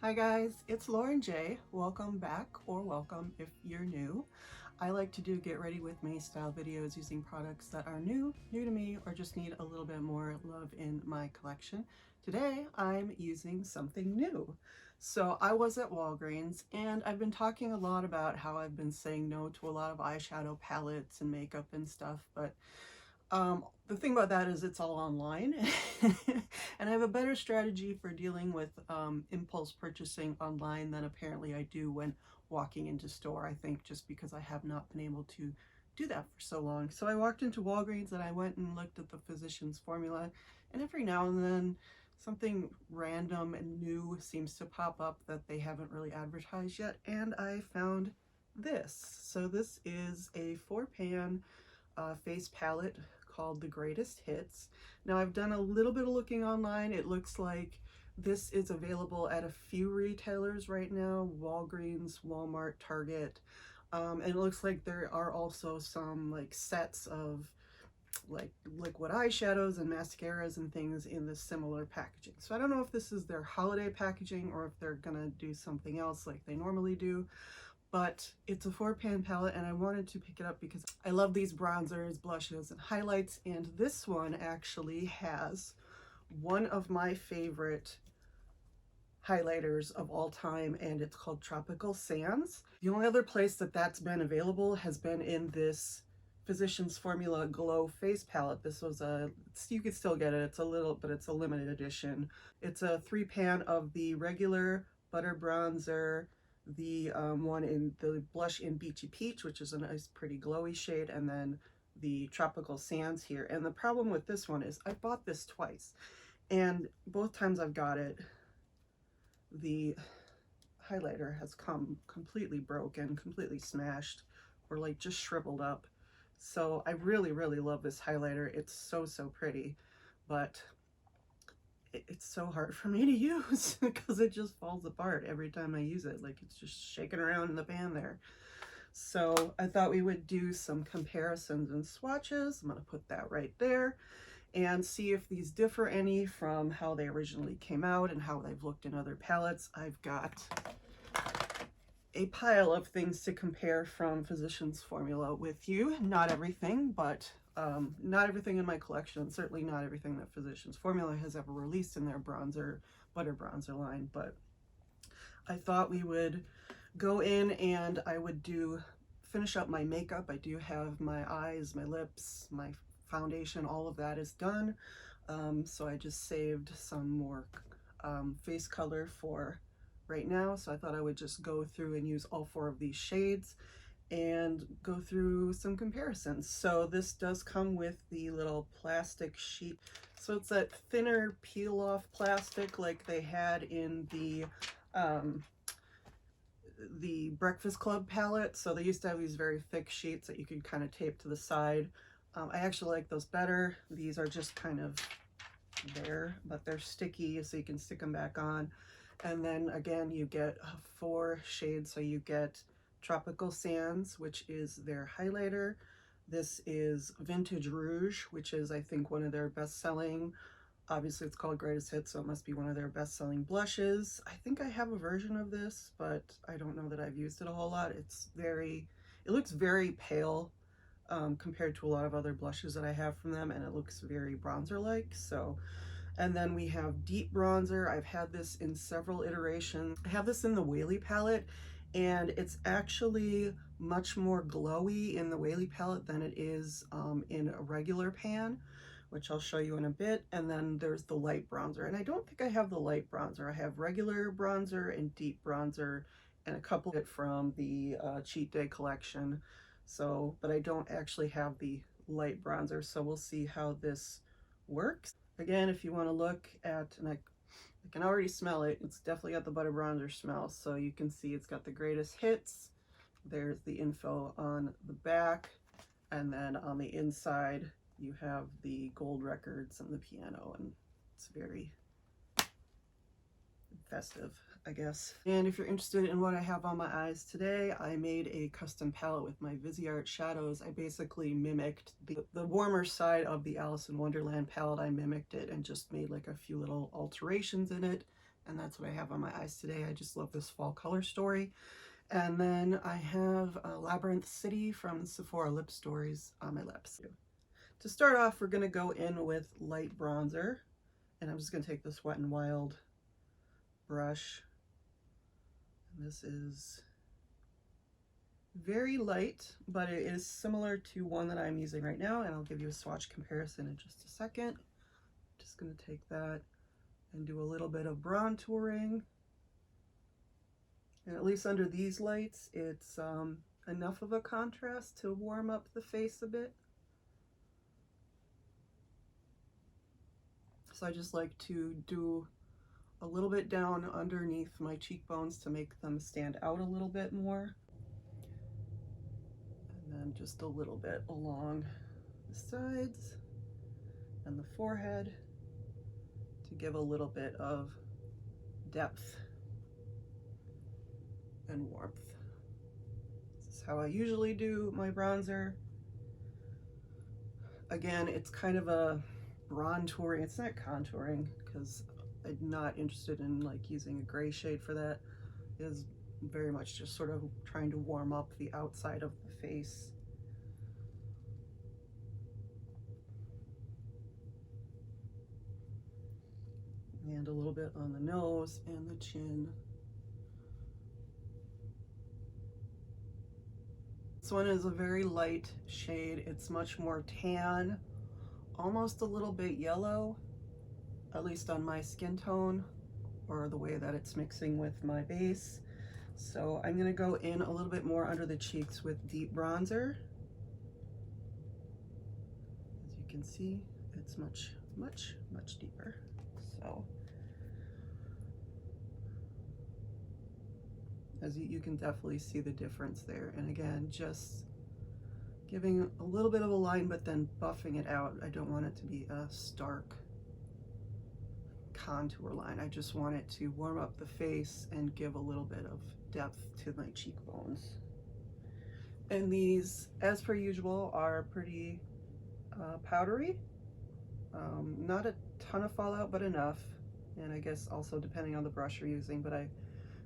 Hi guys, it's Lauren J. Welcome back, or welcome if you're new. I like to do get ready with me style videos using products that are new to me, or just need a little bit more love in my collection. Today I'm using something new. So I was at Walgreens and I've been talking a lot about how I've been saying no to a lot of eyeshadow palettes and makeup and stuff, but the thing about that is it's all online and I have a better strategy for dealing with impulse purchasing online than apparently I do when walking into store, I think, just because I have not been able to do that for so long. So I walked into Walgreens and I went and looked at the physician's formula, and every now and then something random and new seems to pop up that they haven't really advertised yet, and I found this. So this is a 4-pan face palette called the Greatest Hits. Now I've done a little bit of looking online. It looks like this is available at a few retailers right now: Walgreens, Walmart, Target, and it looks like there are also some like sets of like liquid eyeshadows and mascaras and things in this similar packaging. So I don't know if this is their holiday packaging or if they're gonna do something else like they normally do, but it's a 4-pan palette and I wanted to pick it up because I love these bronzers, blushes, and highlights, and this one actually has one of my favorite highlighters of all time, and it's called Tropical Sands. The only other place that that's been available has been in this Physicians Formula Glow face palette. This was you could still get it, it's a little, but it's a limited edition. It's a 3-pan of the regular butter bronzer, the one in the blush in Beachy Peach, which is a nice pretty glowy shade, and then the Tropical Sands here. And the problem with this one is I bought this twice, and both times I've got it, the highlighter has come completely broken, completely smashed, or like just shriveled up. So I really love this highlighter. It's so pretty, but it's so hard for me to use because it just falls apart every time I use it. Like it's just shaking around in the pan there. So I thought we would do some comparisons and swatches. I'm going to put that right there and see if these differ any from how they originally came out and how they've looked in other palettes. I've got a pile of things to compare from Physicians Formula with you. Not everything, but not everything in my collection, certainly not everything that Physicians Formula has ever released in their bronzer, butter bronzer line, but I thought we would go in and I would finish up my makeup. I do have my eyes, my lips, my foundation, all of that is done. So I just saved some more face color for right now. So I thought I would just go through and use all 4 of these shades and go through some comparisons. So this does come with the little plastic sheet. So it's that thinner peel off plastic like they had in the Breakfast Club palette. So they used to have these very thick sheets that you could kind of tape to the side. I actually like those better. These are just kind of there, but they're sticky, so you can stick them back on. And then again, you get 4 shades. So you get Tropical Sands, which is their highlighter. This is Vintage Rouge, which is, I think, one of their best-selling. Obviously, it's called Greatest Hits, so it must be one of their best-selling blushes. I think I have a version of this, but I don't know that I've used it a whole lot. It looks very pale compared to a lot of other blushes that I have from them, and it looks very bronzer-like. So, and then we have Deep Bronzer. I've had this in several iterations. I have this in the Whaley palette, and it's actually much more glowy in the Whaley palette than it is in a regular pan, which I'll show you in a bit. And then there's the light bronzer, and I don't think I have the light bronzer. I have regular bronzer and deep bronzer and a couple of it from the Cheat Day collection. So, but I don't actually have the light bronzer, so we'll see how this works. Again, if you want to look at, and I can already smell it, it's definitely got the butter bronzer smell. So you can see it's got the Greatest Hits. There's the info on the back, and then on the inside you have the gold records and the piano, and it's very festive, I guess. And if you're interested in what I have on my eyes today, I made a custom palette with my Viseart shadows. I basically mimicked the warmer side of the Alice in Wonderland palette. I mimicked it and just made like a few little alterations in it and that's what I have on my eyes today. I just love this fall color story. And then I have Labyrinth City from Sephora Lip Stories on my lips. To start off, we're going to go in with light bronzer, and I'm just going to take this Wet n Wild brush. And this is very light, but it is similar to one that I'm using right now, and I'll give you a swatch comparison in just a second. Just going to take that and do a little bit of bronzing. And at least under these lights, it's enough of a contrast to warm up the face a bit. So I just like to do a little bit down underneath my cheekbones to make them stand out a little bit more. And then just a little bit along the sides and the forehead to give a little bit of depth and warmth. This is how I usually do my bronzer. Again, it's kind of a bronzing. It's not contouring because I'm not interested in like using a gray shade for that. It is very much just sort of trying to warm up the outside of the face. And a little bit on the nose and the chin. This one is a very light shade. It's much more tan, almost a little bit yellow, at least on my skin tone or the way that it's mixing with my base. So I'm going to go in a little bit more under the cheeks with deep bronzer. As you can see, it's much, much, much deeper. So as you can definitely see the difference there. And again, just giving a little bit of a line, but then buffing it out. I don't want it to be a stark contour line. I just want it to warm up the face and give a little bit of depth to my cheekbones. And these, as per usual, are pretty powdery. Not a ton of fallout, but enough. And I guess also depending on the brush you're using, but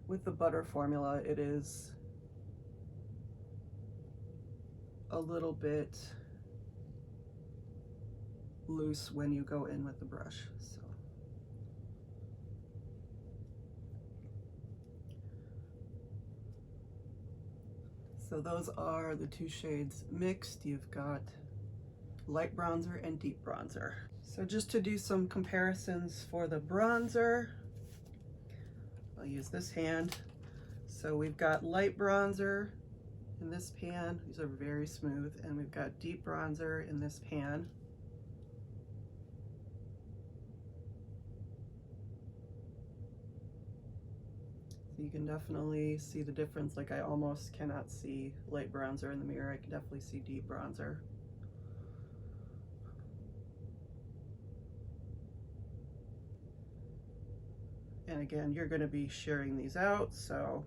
with the butter formula, it is a little bit loose when you go in with the brush. So those are the two shades mixed. You've got light bronzer and deep bronzer. So just to do some comparisons for the bronzer, I'll use this hand. So we've got light bronzer in this pan. These are very smooth. And we've got deep bronzer in this pan. So you can definitely see the difference. Like I almost cannot see light bronzer in the mirror. I can definitely see deep bronzer. And again, you're going to be sharing these out, so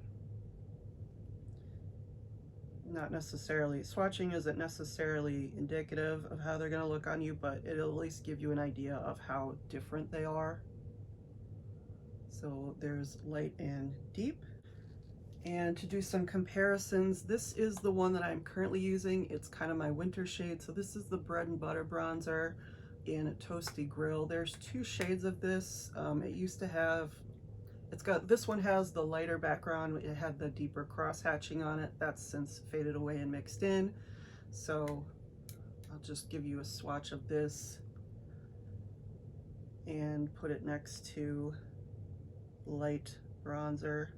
not necessarily, swatching isn't necessarily indicative of how they're going to look on you, but it'll at least give you an idea of how different they are. So there's light and deep. And to do some comparisons, this is the one that I'm currently using. It's kind of my winter shade. So this is the Bread and Butter bronzer in a Toasty Grill. There's two shades of this. It used to have, this one has the lighter background. It had the deeper cross hatching on it. That's since faded away and mixed in. So I'll just give you a swatch of this and put it next to light bronzer.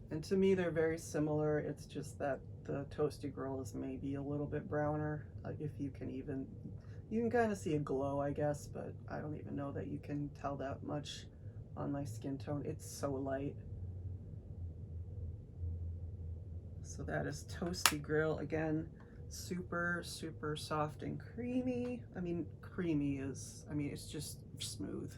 And to me, they're very similar. It's just that the Toasty Grill is maybe a little bit browner. If you can kind of see a glow, I guess, but I don't even know that you can tell that much on my skin tone. It's so light. So that is Toasty Grill. Again, super, super soft and creamy. I mean, creamy is, it's just smooth.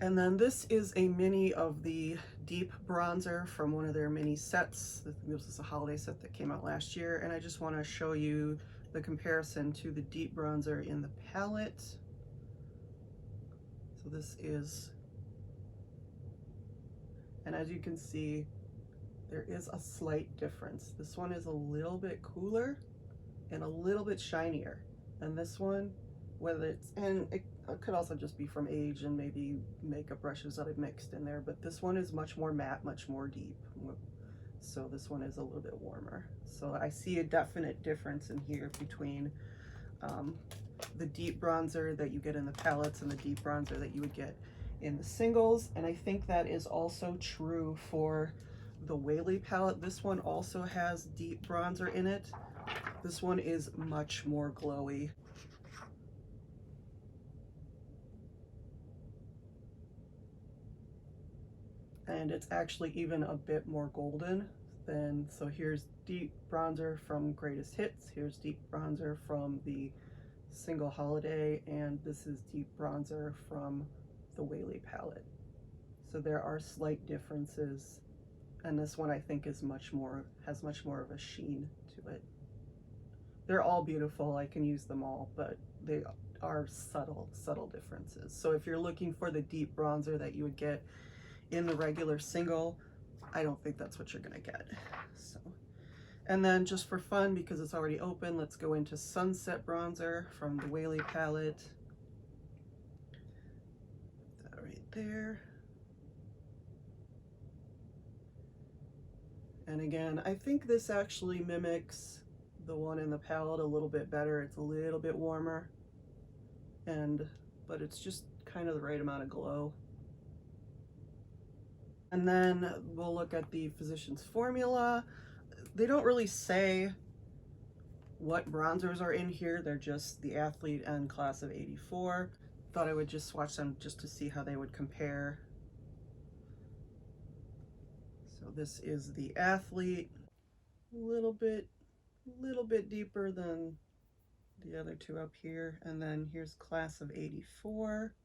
And then this is a mini of the deep bronzer from one of their mini sets. This is a holiday set that came out last year, and I just want to show you the comparison to the deep bronzer in the palette. So this is, and as you can see, there is a slight difference. This one is a little bit cooler and a little bit shinier. And this one, whether it's, and it could also just be from age and maybe makeup brushes that I've mixed in there, but this one is much more matte, much more deep. So this one is a little bit warmer. So I see a definite difference in here between the deep bronzer that you get in the palettes and the deep bronzer that you would get in the singles. And I think that is also true for the Whaley palette. This one also has deep bronzer in it. This one is much more glowy. And it's actually even a bit more golden than, so here's deep bronzer from Greatest Hits, here's deep bronzer from the Single Holiday, and this is deep bronzer from the Whaley palette. So there are slight differences, and this one I think is much more, has much more of a sheen to it. They're all beautiful, I can use them all, but they are subtle differences. So if you're looking for the deep bronzer that you would get in the regular single, I don't think that's what you're gonna get. So, and then just for fun, because it's already open, let's go into Sunset Bronzer from the Whaley palette. Put that right there. And again, I think this actually mimics the one in the palette a little bit better. It's a little bit warmer, but it's just kind of the right amount of glow. And then we'll look at the Physicians Formula. They don't really say what bronzers are in here. They're just the Athlete and Class of '84. Thought I would just swatch them just to see how they would compare. So this is the Athlete, a little bit deeper than the other two up here. And then here's Class of '84.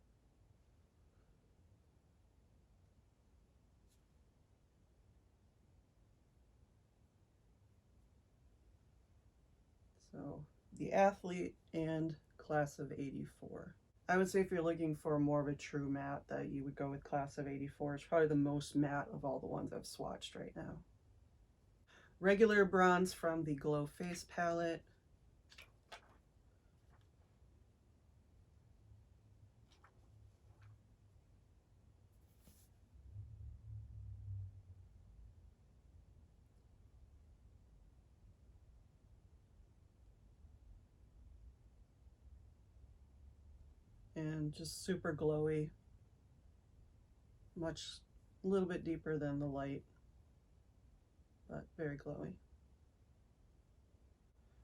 So the Athlete and Class of '84. I would say if you're looking for more of a true matte, that you would go with Class of '84. It's probably the most matte of all the ones I've swatched right now. Regular bronze from the Glow Face palette. And just super glowy, a little bit deeper than the light, but very glowy.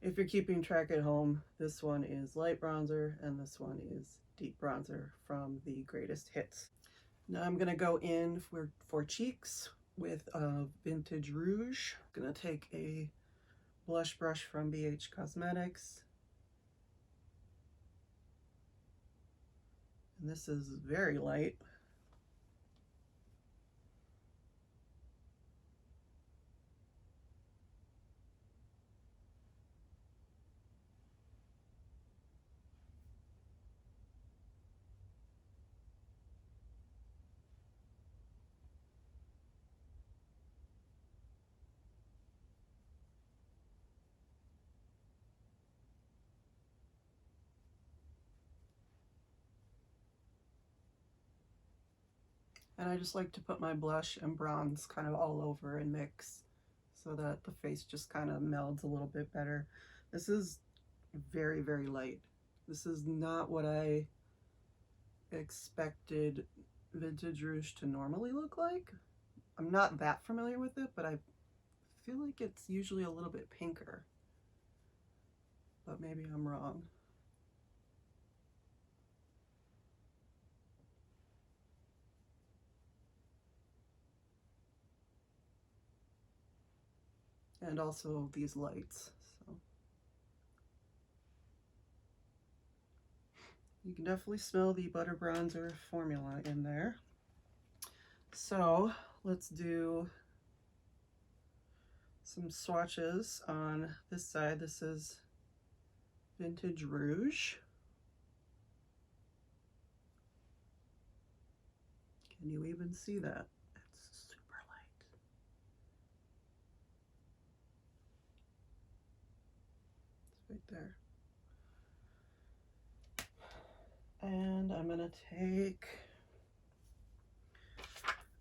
If you're keeping track at home, this one is light bronzer and this one is deep bronzer from the Greatest Hits. Now I'm gonna go in for cheeks with a Vintage Rouge. I'm gonna take a blush brush from BH Cosmetics. And this is very light. And I just like to put my blush and bronze kind of all over and mix so that the face just kind of melds a little bit better. This is very, very light. This is not what I expected Vintage Rouge to normally look like. I'm not that familiar with it, but I feel like it's usually a little bit pinker. But maybe I'm wrong. And also these lights. So you can definitely smell the butter bronzer formula in there. So let's do some swatches on this side. This is Vintage Rouge. Can you even see that? It's super light. It's right there. And I'm gonna take,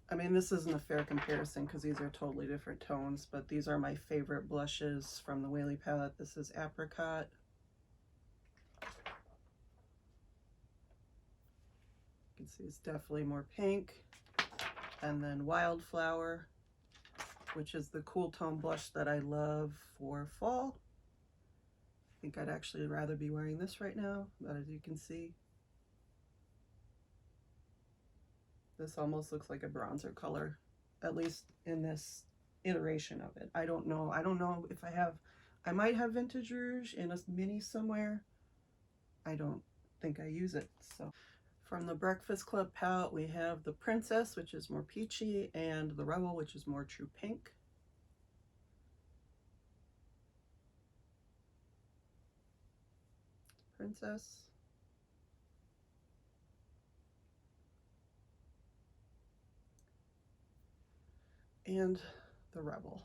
I mean, this isn't a fair comparison because these are totally different tones, but these are my favorite blushes from the Whaley palette. This is Apricot. You can see it's definitely more pink. And then Wildflower, which is the cool tone blush that I love for fall. I think I'd actually rather be wearing this right now, but as you can see, this almost looks like a bronzer color, at least in this iteration of it. I don't know if I might have Vintage Rouge in a mini somewhere. I don't think I use it. So from the Breakfast Club palette, we have the Princess, which is more peachy, and the Rebel, which is more true pink. Princess. And the Rebel.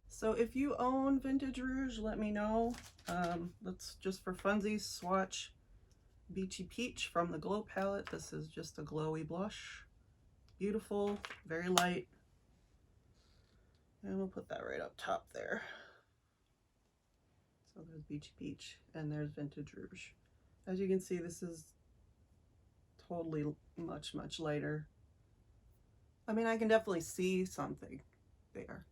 So if you own Vintage Rouge, let me know. Let's just for funsies swatch Beachy Peach from the Glow palette. This is just a glowy blush. Beautiful, very light. And we'll put that right up top there. So there's Beachy Peach and there's Vintage Rouge. As you can see, this is totally much, much lighter. I mean, I can definitely see something there,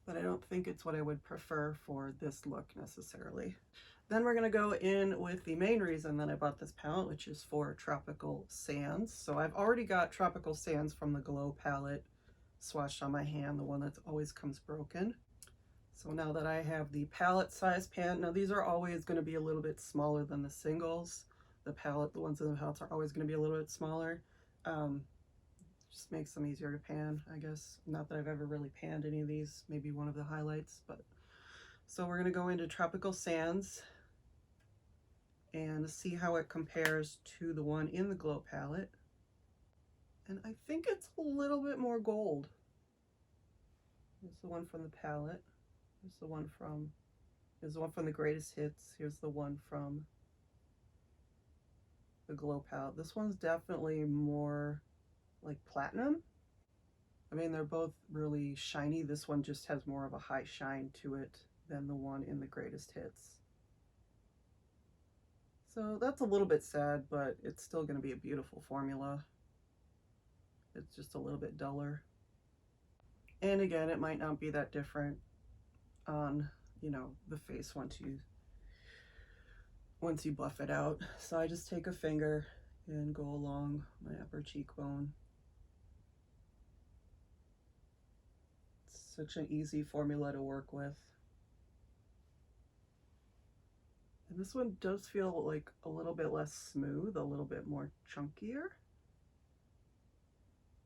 but I don't think it's what I would prefer for this look necessarily. Then we're going to go in with the main reason that I bought this palette, which is for Tropical Sands. So I've already got Tropical Sands from the Glow palette swatched on my hand, the one that always comes broken. So now that I have the palette size pan, now these are always going to be a little bit smaller than the singles. The ones in the palettes are always going to be a little bit smaller. Just makes them easier to pan, I guess. Not that I've ever really panned any of these, maybe one of the highlights, but. So we're going to go into Tropical Sands and see how it compares to the one in the Glow palette. And I think it's a little bit more gold. Here's the one from the palette. Here's the one from the Greatest Hits. Here's the one from the Glow palette. This one's definitely more like platinum. I mean, they're both really shiny. This one just has more of a high shine to it than the one in the Greatest Hits. So that's a little bit sad, but it's still going to be a beautiful formula. It's just a little bit duller. And again, it might not be that different on, you know, the face once you buff it out. So I just take a finger and go along my upper cheekbone. It's such an easy formula to work with. And this one does feel like a little bit less smooth, a little bit more chunkier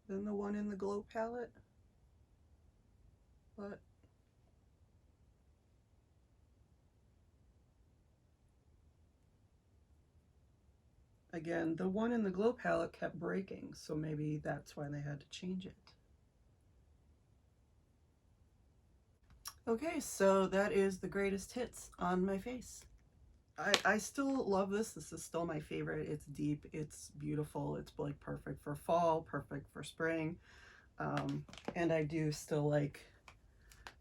than the one in the Glow palette. But again, the one in the Glow palette kept breaking, so maybe that's why they had to change it. Okay, so that is the Greatest Hits on my face. I still love this. This is still my favorite. It's deep, it's beautiful, it's like perfect for fall, perfect for spring. And I do still like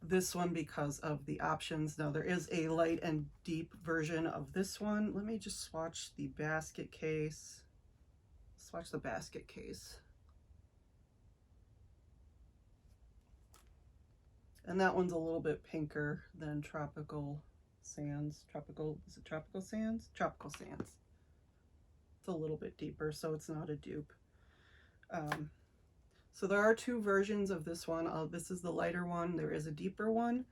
this one because of the options. Now there is a light and deep version of this one. Let me just swatch the basket case. Swatch the basket case. And that one's a little bit pinker than Tropical Sands. Is it Tropical Sands? Tropical Sands. It's a little bit deeper, so it's not a dupe. So there are two versions of this one. This is the lighter one. There is a deeper one.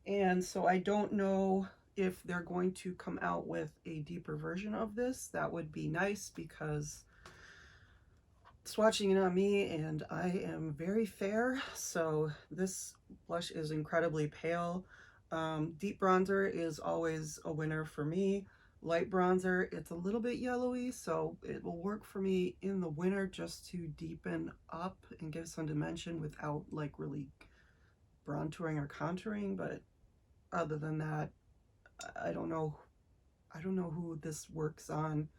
And so I don't know if they're going to come out with a deeper version of this. That would be nice because swatching it on me, and I am very fair. So this blush is incredibly pale. Deep bronzer is always a winner for me. Light bronzer, it's a little bit yellowy, so it will work for me in the winter just to deepen up and give some dimension without like really bronzing or contouring. But other than that, I don't know who this works on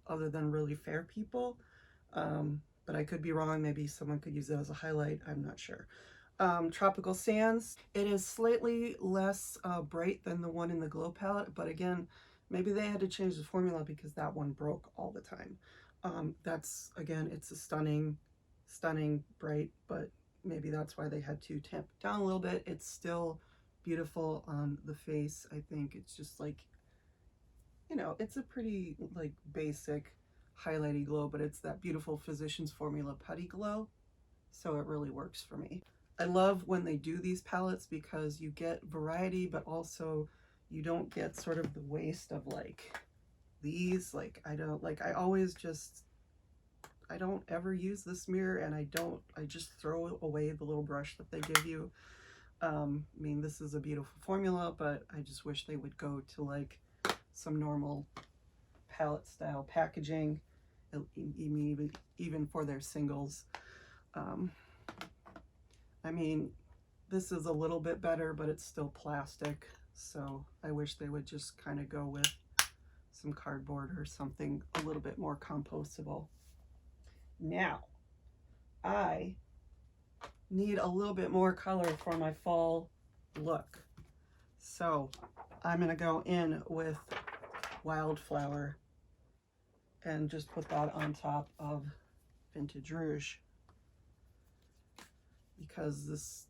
other than really fair people. But I could be wrong. Maybe someone could use it as a highlight. I'm not sure. Tropical Sands, it is slightly less bright than the one in the Glow palette, but again, maybe they had to change the formula because that one broke all the time. That's, again, it's a stunning bright, but maybe that's why they had to tamp it down a little bit. It's still beautiful on the face. I think it's just like, you know, it's a pretty like basic highlighty glow, but it's that beautiful Physicians Formula putty glow, so it really works for me. I love when they do these palettes because you get variety, but also you don't get sort of the waste of like these. Like I don't ever use this mirror, and I just throw away the little brush that they give you. I mean, this is a beautiful formula, but I just wish they would go to like some normal palette style packaging, even for their singles. I mean, this is a little bit better, but it's still plastic, so I wish they would just kind of go with some cardboard or something a little bit more compostable. Now, I need a little bit more color for my fall look, so I'm gonna go in with Wildflower and just put that on top of Vintage Rouge, because this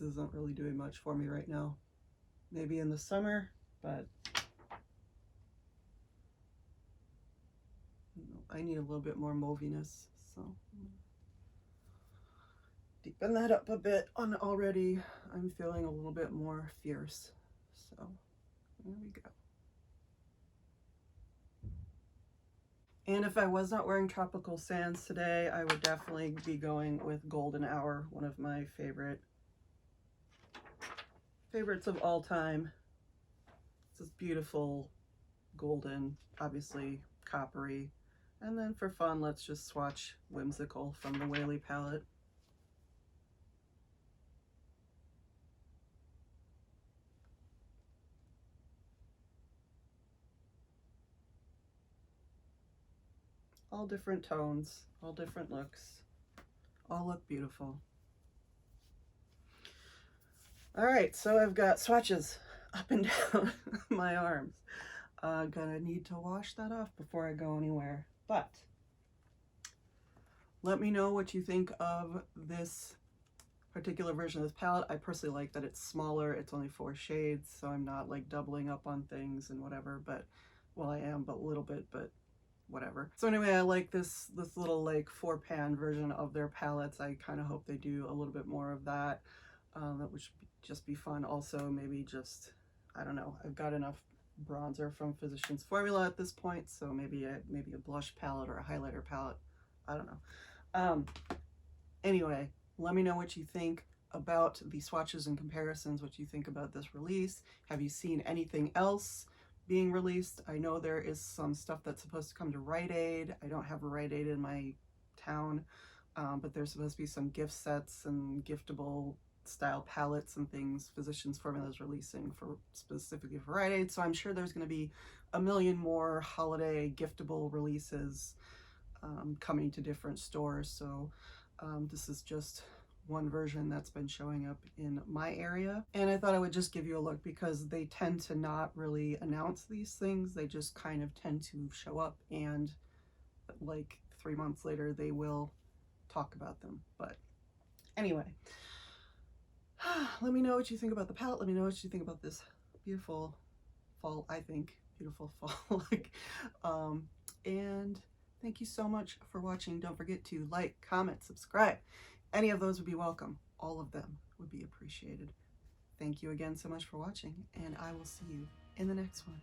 isn't really doing much for me right now. Maybe in the summer, but I need a little bit more mauviness, so deepen that up a bit. On already I'm feeling a little bit more fierce, so there we go. And if I was not wearing Tropical Sands today, I would definitely be going with Golden Hour, one of my favorites of all time. It's this beautiful golden, obviously coppery. And then for fun, let's just swatch Whimsical from the Whaley palette. All different tones, all different looks, all look beautiful. All right, so I've got swatches up and down my arms. Gonna need to wash that off before I go anywhere, but let me know what you think of this particular version of this palette. I personally like that it's smaller. It's only 4 shades, so I'm not like doubling up on things and whatever, but, well, I am, but a little bit, but whatever. So anyway, I like this little like 4-pan version of their palettes. I kind of hope they do a little bit more of that. That would just be fun. Also, maybe just, I don't know, I've got enough bronzer from Physicians Formula at this point, so maybe a blush palette or a highlighter palette. I don't know. Anyway, let me know what you think about the swatches and comparisons, what you think about this release. Have you seen anything else being released? I know there is some stuff that's supposed to come to Rite Aid. I don't have a Rite Aid in my town, but there's supposed to be some gift sets and giftable style palettes and things Physicians Formula is releasing for specifically for Rite Aid. So I'm sure there's going to be a million more holiday giftable releases coming to different stores. So this is just one version that's been showing up in my area, and I thought I would just give you a look because they tend to not really announce these things. They just kind of tend to show up, and like 3 months later they will talk about them. But anyway, let me know what you think about the palette. Let me know what you think about this beautiful fall, I think beautiful fall look. And thank you so much for watching. Don't forget to like, comment, subscribe. Any of those would be welcome. All of them would be appreciated. Thank you again so much for watching, and I will see you in the next one.